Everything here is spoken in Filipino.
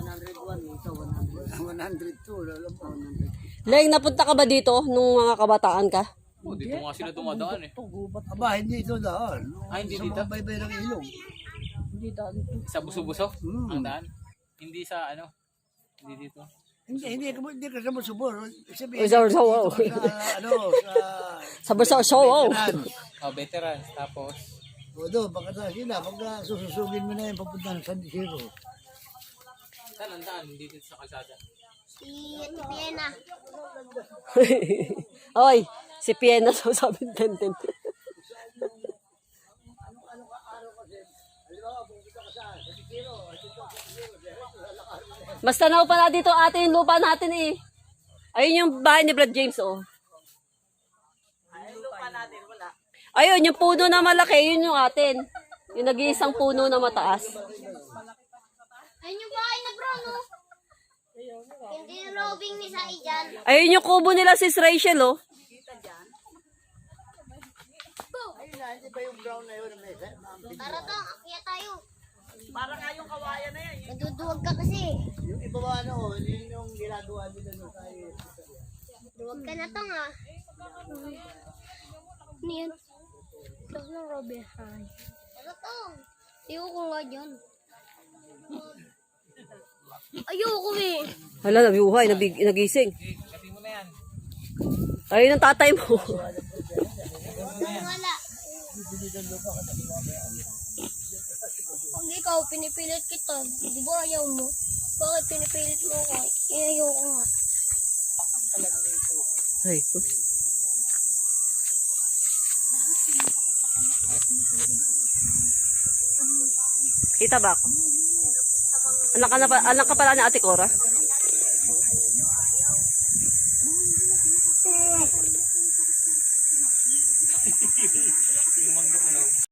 102, alam mo. Leng, napunta ka ba dito nung mga kabataan ka? Oh, dito nga sila dumadaan eh. Aba, hindi ito daan. Ah, hindi Sa dito? mga baybay ng ilog. Hindi daan. Sa buso-buso? Ang daan? Hindi sa ano? Hindi dito. Hindi ka sa Musubor. Wow. Sa Bursa Show. Oh, veterans. Tapos, O doon, pagkatapos sila, pagka sususugin mo na yung papunta ng San Isidro. saan ang daan? Hindi dito sa kalsada. Si Tipiena. Oy, si Piena so sabi ng Tenten. Mas tanaw pa na dito ate yung lupa natin eh. Ayun yung bahay ni Brad James oh. Ayun yung puno na malaki, yun yung atin. Yung nag-iisang puno na mataas. Ayun yung bahay na bro, no? Hindi robing ni Sai dyan. Ayun yung kubo nila sis Rachel oh. Hindi ba yung brown na yun? Tara to, akyat tayo. Para nga yung kawayan na yan. Maduduwag ka kasi. Yung iba ba ano, yun yung ginagawa nila no tayo. Duwag ka na to nga. Ano yan? Tapos ng Robin. Ano to? Ayoko nga dyan. Ayoko eh. Hala, nabibuhay, nagising. Kasi mo na yan. Ayun ang tatay mo. Wala. Pag ikaw, pinipilit kita. Di ba ayaw mo? Bakit pinipilit mo ako? Ayaw ko nga. Ay, ko. Kita ba ako? Anak ka pala ni Ate Cora?